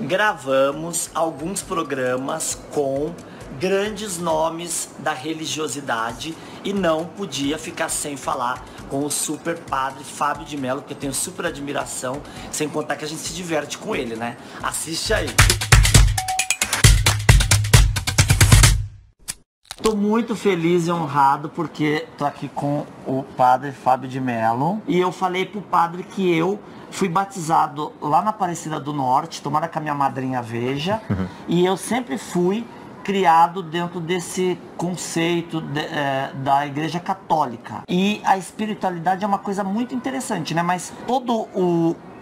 gravamos alguns programas com grandes nomes da religiosidade e não podia ficar sem falar com o super padre Fábio de Mello, que eu tenho super admiração, sem contar que a gente se diverte com ele, né? Assiste aí. Tô muito feliz e honrado porque tô aqui com o padre Fábio de Mello e eu falei pro padre que eu fui batizado lá na Aparecida do Norte, tomara que a minha madrinha veja, e eu sempre fui criado dentro desse conceito da Igreja Católica. E a espiritualidade é uma coisa muito interessante, né? Mas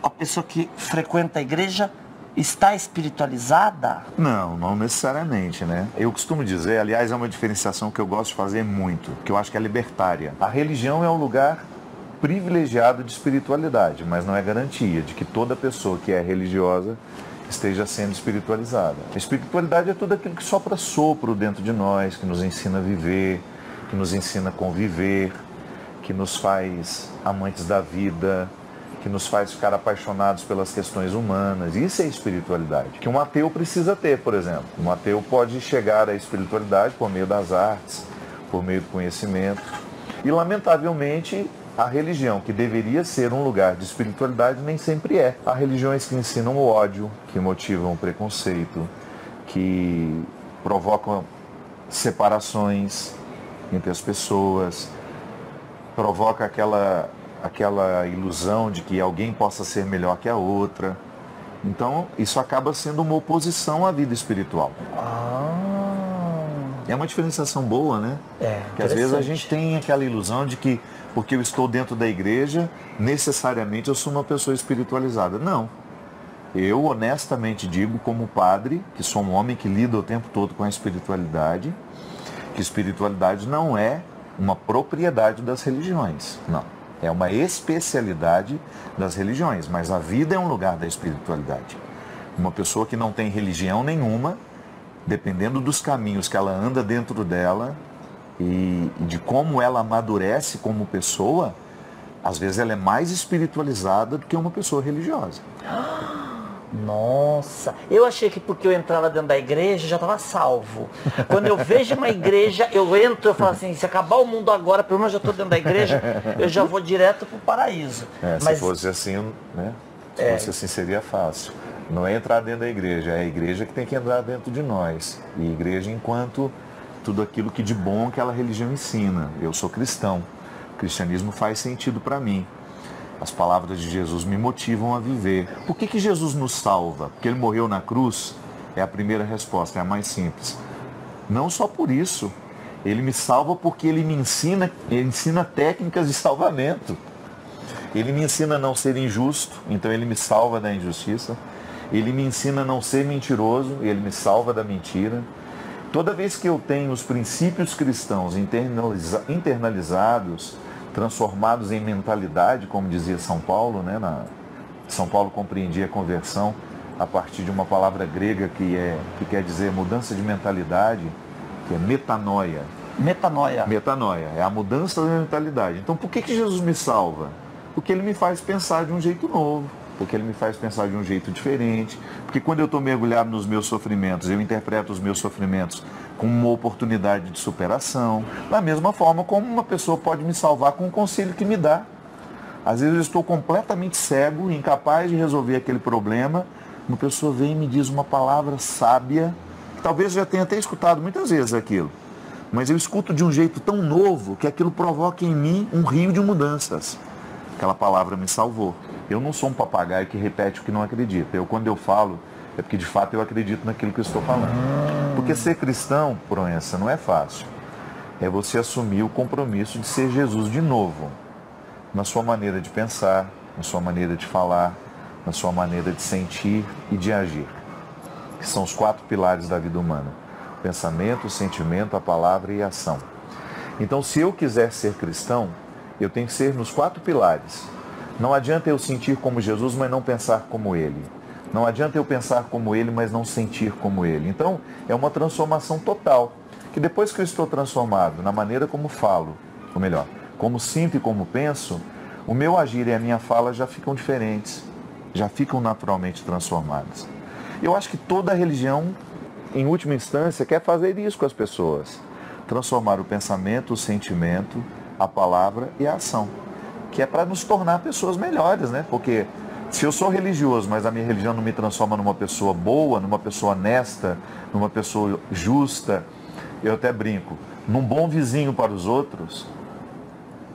a pessoa que frequenta a igreja está espiritualizada? Não necessariamente, né? Eu costumo dizer, aliás, é uma diferenciação que eu gosto de fazer muito, que eu acho que é libertária. A religião é um lugar privilegiado de espiritualidade, mas não é garantia de que toda pessoa que é religiosa esteja sendo espiritualizada. A espiritualidade é tudo aquilo que sopra sopro dentro de nós, que nos ensina a viver, que nos ensina a conviver, que nos faz amantes da vida, que nos faz ficar apaixonados pelas questões humanas. Isso é espiritualidade, que um ateu precisa ter, por exemplo. Um ateu pode chegar à espiritualidade por meio das artes, por meio do conhecimento. E, lamentavelmente, a religião, que deveria ser um lugar de espiritualidade, nem sempre é. Há religiões que ensinam o ódio, que motivam o preconceito, que provocam separações entre as pessoas, provoca aquela ilusão de que alguém possa ser melhor que a outra. Então, isso acaba sendo uma oposição à vida espiritual. É uma diferenciação boa, né? Que às vezes a gente tem aquela ilusão de que, porque eu estou dentro da igreja, necessariamente eu sou uma pessoa espiritualizada. Não. Eu honestamente digo, como padre, que sou um homem que lida o tempo todo com a espiritualidade, que espiritualidade não é uma propriedade das religiões. Não. É uma especialidade das religiões, mas a vida é um lugar da espiritualidade. Uma pessoa que não tem religião nenhuma, dependendo dos caminhos que ela anda dentro dela e de como ela amadurece como pessoa, às vezes ela é mais espiritualizada do que uma pessoa religiosa. Nossa, eu achei que porque eu entrava dentro da igreja, já estava salvo. Quando eu vejo uma igreja, eu entro, eu falo assim, se acabar o mundo agora, pelo menos eu já estou dentro da igreja, eu já vou direto para o paraíso. Se fosse assim, né? Se fosse assim, seria fácil. Não é entrar dentro da igreja, é a igreja que tem que entrar dentro de nós. E igreja enquanto tudo aquilo que de bom aquela religião ensina. Eu sou cristão, o cristianismo faz sentido para mim. As palavras de Jesus me motivam a viver. Por que Jesus nos salva? Porque Ele morreu na cruz? É a primeira resposta, é a mais simples. Não só por isso. Ele me salva porque Ele ensina técnicas de salvamento. Ele me ensina a não ser injusto, então Ele me salva da injustiça. Ele me ensina a não ser mentiroso, Ele me salva da mentira. Toda vez que eu tenho os princípios cristãos internalizados, transformados em mentalidade, como dizia São Paulo, né? São Paulo compreendia a conversão a partir de uma palavra grega que quer dizer mudança de mentalidade, que é metanoia. Metanoia. Metanoia, é a mudança da mentalidade. Então, por que Jesus me salva? Porque Ele me faz pensar de um jeito novo, porque Ele me faz pensar de um jeito diferente, porque quando eu estou mergulhado nos meus sofrimentos, eu interpreto os meus sofrimentos como uma oportunidade de superação, da mesma forma como uma pessoa pode me salvar com um conselho que me dá. Às vezes eu estou completamente cego, incapaz de resolver aquele problema, uma pessoa vem e me diz uma palavra sábia, que talvez eu já tenha até escutado muitas vezes aquilo, mas eu escuto de um jeito tão novo que aquilo provoca em mim um rio de mudanças. Aquela palavra me salvou. Eu não sou um papagaio que repete o que não acredita. Quando eu falo, é porque de fato eu acredito naquilo que eu estou falando. Porque ser cristão, Proença, não é fácil. É você assumir o compromisso de ser Jesus de novo. Na sua maneira de pensar, na sua maneira de falar, na sua maneira de sentir e de agir. Que são os 4 pilares da vida humana. Pensamento, sentimento, a palavra e a ação. Então, se eu quiser ser cristão, eu tenho que ser nos 4 pilares. Não adianta eu sentir como Jesus, mas não pensar como Ele. Não adianta eu pensar como Ele, mas não sentir como Ele. Então, é uma transformação total. Que depois que eu estou transformado na maneira como falo, ou melhor, como sinto e como penso, o meu agir e a minha fala já ficam diferentes, já ficam naturalmente transformadas. Eu acho que toda religião, em última instância, quer fazer isso com as pessoas. Transformar o pensamento, o sentimento, a palavra e a ação. Que é para nos tornar pessoas melhores, né? Porque se eu sou religioso, mas a minha religião não me transforma numa pessoa boa, numa pessoa honesta, numa pessoa justa, eu até brinco, num bom vizinho para os outros,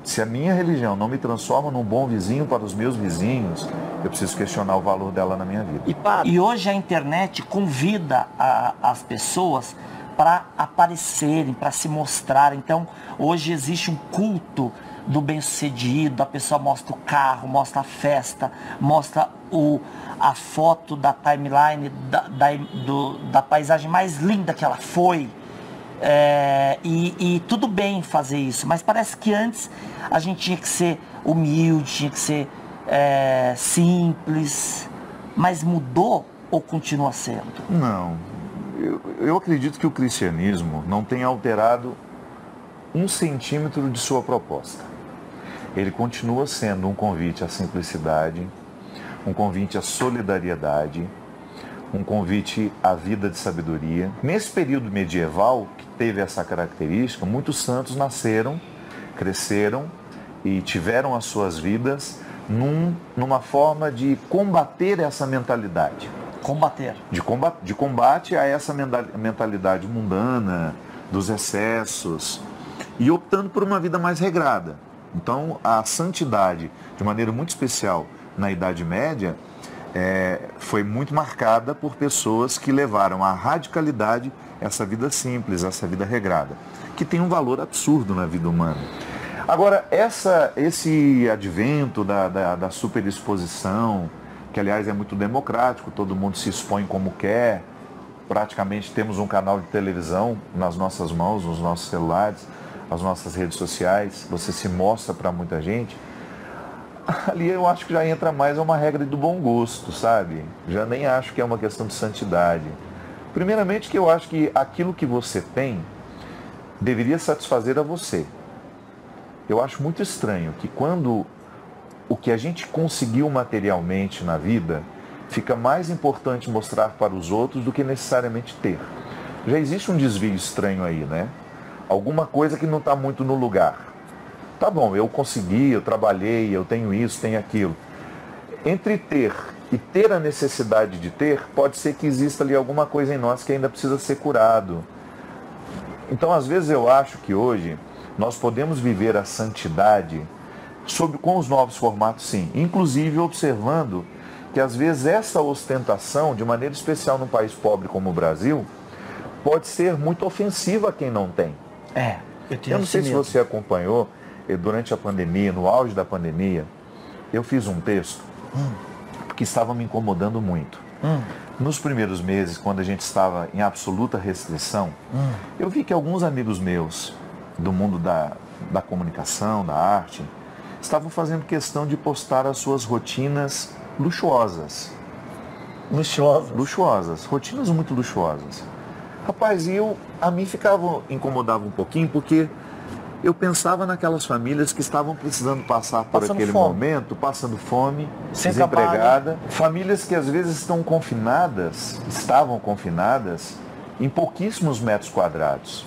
se a minha religião não me transforma num bom vizinho para os meus vizinhos, eu preciso questionar o valor dela na minha vida. E hoje a internet convida as pessoas para aparecerem, para se mostrar. Então, hoje existe um culto do bem-sucedido, a pessoa mostra o carro, mostra a festa, mostra a foto da timeline da paisagem mais linda que ela foi. E tudo bem fazer isso, mas parece que antes a gente tinha que ser humilde, tinha que ser simples, mas mudou ou continua sendo? Não, eu acredito que o cristianismo não tem alterado 1 centímetro de sua proposta. Ele continua sendo um convite à simplicidade, um convite à solidariedade, um convite à vida de sabedoria. Nesse período medieval, que teve essa característica, muitos santos nasceram, cresceram e tiveram as suas vidas numa forma de combater essa mentalidade. Combater. De combate a essa mentalidade mundana, dos excessos, e optando por uma vida mais regrada. Então, a santidade, de maneira muito especial na Idade Média, foi muito marcada por pessoas que levaram à radicalidade essa vida simples, essa vida regrada, que tem um valor absurdo na vida humana. Agora, esse advento da superexposição, que aliás é muito democrático, todo mundo se expõe como quer, praticamente temos um canal de televisão nas nossas mãos, nos nossos celulares, as nossas redes sociais, você se mostra para muita gente, ali eu acho que já entra mais uma regra do bom gosto, sabe? Já nem acho que é uma questão de santidade. Primeiramente que eu acho que aquilo que você tem deveria satisfazer a você. Eu acho muito estranho que quando o que a gente conseguiu materialmente na vida, fica mais importante mostrar para os outros do que necessariamente ter. Já existe um desvio estranho aí, né? Alguma coisa que não está muito no lugar. Tá bom, eu consegui, eu trabalhei, eu tenho isso, tenho aquilo. Entre ter e ter a necessidade de ter, pode ser que exista ali alguma coisa em nós que ainda precisa ser curado. Então, às vezes eu acho que hoje nós podemos viver a santidade com os novos formatos, sim. Inclusive observando que às vezes essa ostentação, de maneira especial num país pobre como o Brasil, pode ser muito ofensiva a quem não tem. Eu não sei se você acompanhou, durante a pandemia, no auge da pandemia, eu fiz um texto que estava me incomodando muito. Nos primeiros meses, quando a gente estava em absoluta restrição, eu vi que alguns amigos meus do mundo da comunicação, da arte, estavam fazendo questão de postar as suas rotinas luxuosas. Luxuosas, rotinas muito luxuosas. Rapaz, a mim incomodava um pouquinho, porque eu pensava naquelas famílias que estavam precisando passar por aquele momento, passando fome, desempregada. Famílias que às vezes estavam confinadas em pouquíssimos metros quadrados.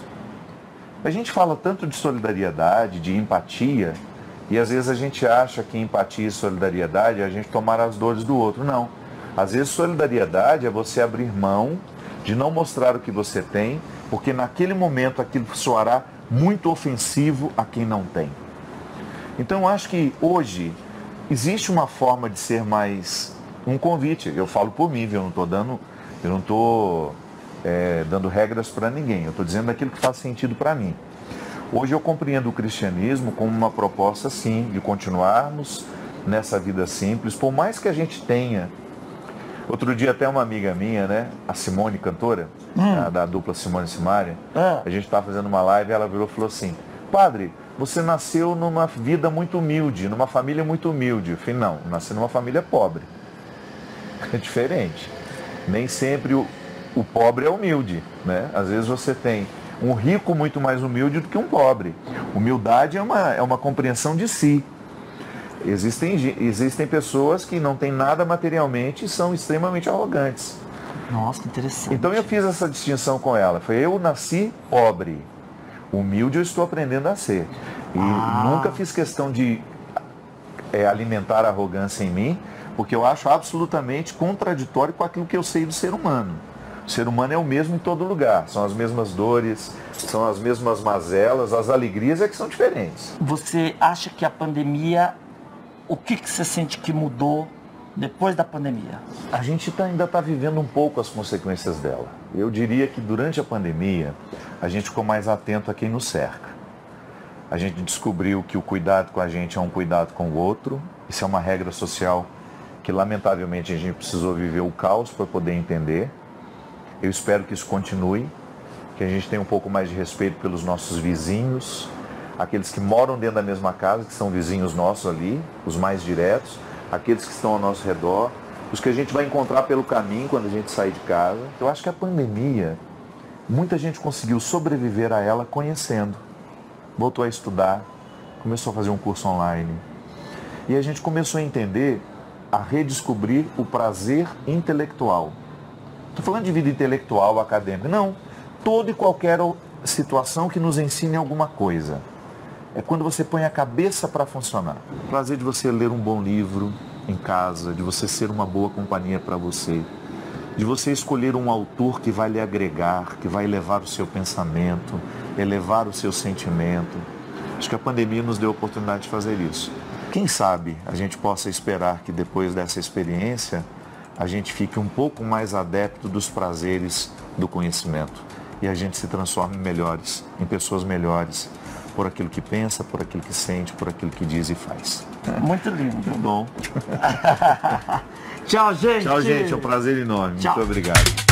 A gente fala tanto de solidariedade, de empatia, e às vezes a gente acha que empatia e solidariedade é a gente tomar as dores do outro. Não. Às vezes solidariedade é você abrir mão de não mostrar o que você tem, porque naquele momento aquilo soará muito ofensivo a quem não tem. Então eu acho que hoje existe uma forma de ser mais um convite. Eu falo por mim, eu não estou dando regras para ninguém, eu estou dizendo aquilo que faz sentido para mim. Hoje eu compreendo o cristianismo como uma proposta, sim, de continuarmos nessa vida simples, por mais que a gente tenha. Outro dia até uma amiga minha, né, a Simone, cantora, da dupla Simone e Simaria, a gente estava fazendo uma live e ela virou e falou assim: padre, você nasceu numa vida muito humilde, numa família muito humilde. Eu falei: não, nasci numa família pobre. É diferente. Nem sempre o pobre é humilde, né? Às vezes você tem um rico muito mais humilde do que um pobre. Humildade é uma compreensão de si. Existem pessoas que não têm nada materialmente e são extremamente arrogantes. Nossa, que interessante. Então eu fiz essa distinção com ela. Foi, eu nasci pobre. Humilde eu estou aprendendo a ser. E nunca fiz questão de alimentar a arrogância em mim, porque eu acho absolutamente contraditório com aquilo que eu sei do ser humano. O ser humano é o mesmo em todo lugar. São as mesmas dores, são as mesmas mazelas, as alegrias é que são diferentes. Você acha que a pandemia, o que você sente que mudou depois da pandemia? A gente ainda está vivendo um pouco as consequências dela. Eu diria que durante a pandemia, a gente ficou mais atento a quem nos cerca. A gente descobriu que o cuidado com a gente é um cuidado com o outro. Isso é uma regra social que, lamentavelmente, a gente precisou viver o caos para poder entender. Eu espero que isso continue, que a gente tenha um pouco mais de respeito pelos nossos vizinhos, aqueles que moram dentro da mesma casa, que são vizinhos nossos ali, os mais diretos, aqueles que estão ao nosso redor, os que a gente vai encontrar pelo caminho quando a gente sair de casa. Eu acho que a pandemia, muita gente conseguiu sobreviver a ela conhecendo. Voltou a estudar, começou a fazer um curso online. E a gente começou a entender, a redescobrir o prazer intelectual. Estou falando de vida intelectual, acadêmica. Não, toda e qualquer situação que nos ensine alguma coisa. É quando você põe a cabeça para funcionar. O prazer de você ler um bom livro em casa, de você ser uma boa companhia para você, de você escolher um autor que vai lhe agregar, que vai elevar o seu pensamento, elevar o seu sentimento. Acho que a pandemia nos deu a oportunidade de fazer isso. Quem sabe a gente possa esperar que depois dessa experiência a gente fique um pouco mais adepto dos prazeres do conhecimento e a gente se transforme melhores, em pessoas melhores, por aquilo que pensa, por aquilo que sente, por aquilo que diz e faz. Muito lindo. Tá bom. Tchau, gente. Tchau, gente. É um prazer enorme. Tchau. Muito obrigado.